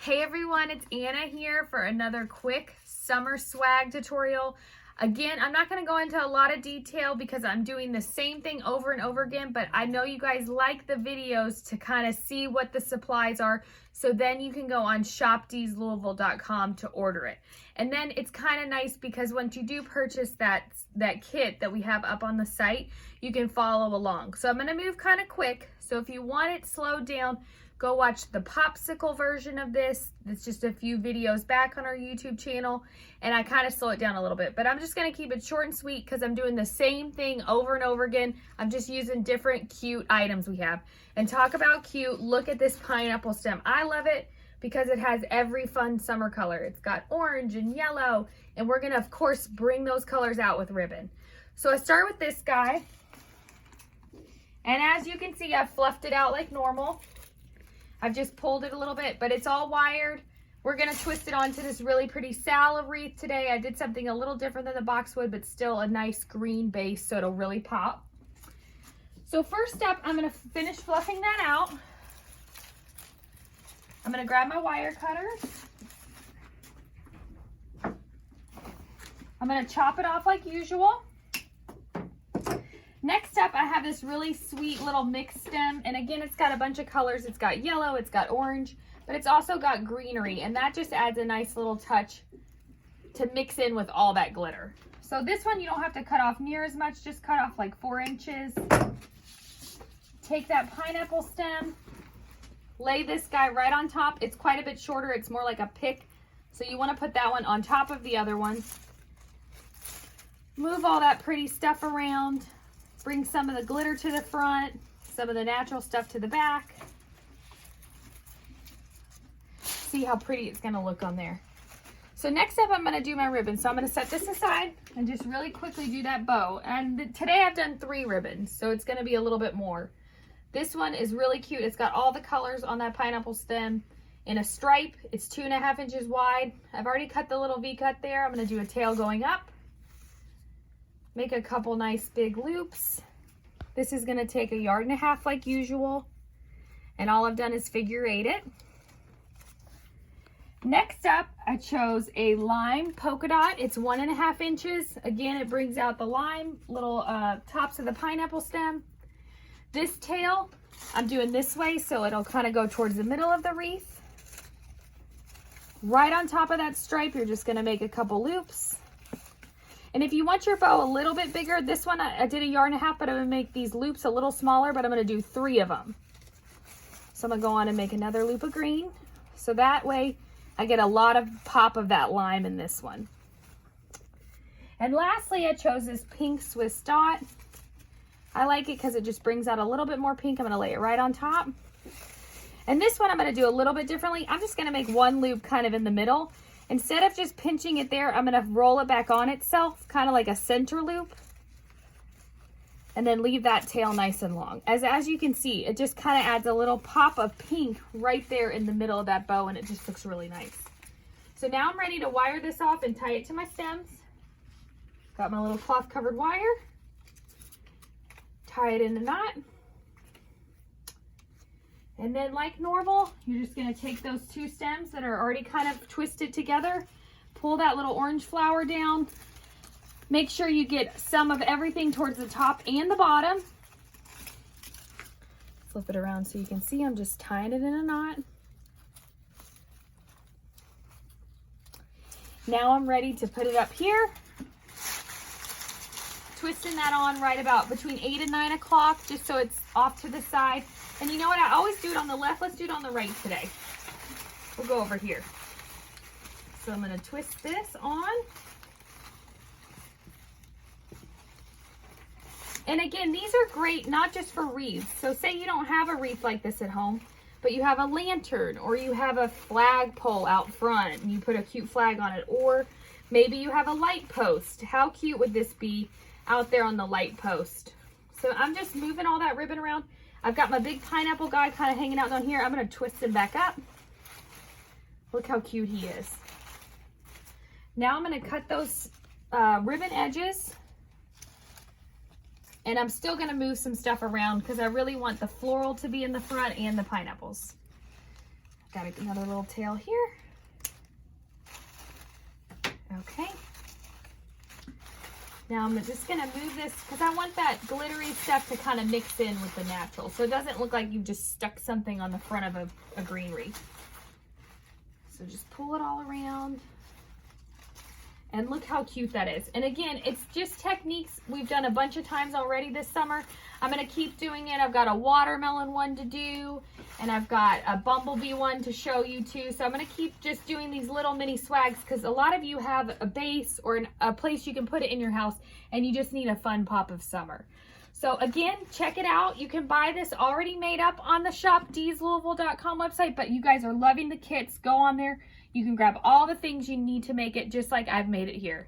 Hey everyone, it's Anna here for another quick summer swag tutorial. Again, I'm not going to go into a lot of detail because I'm doing the same thing over and over again, but I know you guys like the videos to kind of see what the supplies are, so then you can go on shopdeeslouisville.com to order it. And then it's kind of nice because once you do purchase that kit that we have up on the site, you can follow along. So I'm going to move kind of quick, so if you want it slowed down, go watch the popsicle version of this. It's just a few videos back on our YouTube channel, and I kind of slow it down a little bit. But I'm just going to keep it short and sweet because I'm doing the same thing over and over again. I'm just using different cute items we have. And talk about cute, look at this pineapple stem. I love it because it has every fun summer color. It's got orange and yellow, and we're going to, of course, bring those colors out with ribbon. So I start with this guy. And as you can see, I've fluffed it out like normal. I've just pulled it a little bit, but it's all wired. We're gonna twist it onto this really pretty salve wreath today. I did something a little different than the boxwood, but still a nice green base, so it'll really pop. So first up, I'm gonna finish fluffing that out. I'm gonna grab my wire cutters. I'm gonna chop it off like usual. Next up, I have this really sweet little mixed stem, and again, it's got a bunch of colors. It's got yellow, it's got orange, but it's also got greenery, and that just adds a nice little touch to mix in with all that glitter. So this one, you don't have to cut off near as much, just cut off like 4 inches. Take that pineapple stem, lay this guy right on top. It's quite a bit shorter, it's more like a pick, so you want to put that one on top of the other one. Move all that pretty stuff around. Bring some of the glitter to the front, some of the natural stuff to the back. See how pretty it's gonna look on there. So next up, I'm gonna do my ribbon. So I'm gonna set this aside and just really quickly do that bow. And today I've done 3 ribbons, so it's gonna be a little bit more. This one is really cute. It's got all the colors on that pineapple stem in a stripe. It's 2.5 inches wide. I've already cut the little V-cut there. I'm gonna do a tail going up. Make a couple nice big loops. This is gonna take 1.5 yards like usual. And all I've done is figure 8 it. Next up, I chose a lime polka dot. It's 1.5 inches. Again, it brings out the lime, little tops of the pineapple stem. This tail, I'm doing this way, so it'll kind of go towards the middle of the wreath. Right on top of that stripe, you're just gonna make a couple loops. And if you want your bow a little bit bigger, this one I did 1.5 yards, but I'm gonna make these loops a little smaller, but I'm gonna do 3 of them. So I'm gonna go on and make another loop of green. So that way I get a lot of pop of that lime in this one. And lastly, I chose this pink Swiss dot. I like it because it just brings out a little bit more pink. I'm gonna lay it right on top. And this one I'm gonna do a little bit differently. I'm just gonna make 1 loop kind of in the middle. Instead of just pinching it there, I'm gonna roll it back on itself, kind of like a center loop, and then leave that tail nice and long. As you can see, it just kind of adds a little pop of pink right there in the middle of that bow, and it just looks really nice. So now I'm ready to wire this off and tie it to my stems. Got my little cloth covered wire. Tie it in a knot. And then like normal, you're just gonna take those 2 stems that are already kind of twisted together, pull that little orange flower down, make sure you get some of everything towards the top and the bottom. Flip it around so you can see I'm just tying it in a knot. Now I'm ready to put it up here. Twisting that on right about between 8 and 9 o'clock, just so it's off to the side. And you know what? I always do it on the left. Let's do it on the right today. We'll go over here. So I'm going to twist this on. And again, these are great not just for wreaths. So say you don't have a wreath like this at home, but you have a lantern or you have a flagpole out front and you put a cute flag on it, or maybe you have a light post. How cute would this be out there on the light post? So I'm just moving all that ribbon around. I've got my big pineapple guy kind of hanging out down here. I'm going to twist him back up. Look how cute he is. Now I'm going to cut those ribbon edges. And I'm still going to move some stuff around because I really want the floral to be in the front and the pineapples. Got another little tail here. Okay. Now I'm just gonna move this because I want that glittery stuff to kind of mix in with the natural, so it doesn't look like you've just stuck something on the front of a green wreath. So just pull it all around. And look how cute that is. And again, it's just techniques we've done a bunch of times already this summer. I'm gonna keep doing it. I've got a watermelon one to do, and I've got a bumblebee one to show you too. So I'm gonna keep just doing these little mini swags because a lot of you have a base or a place you can put it in your house and you just need a fun pop of summer. So again, check it out. You can buy this already made up on the shopdeeslouisville.com website, but you guys are loving the kits. Go on there. You can grab all the things you need to make it just like I've made it here.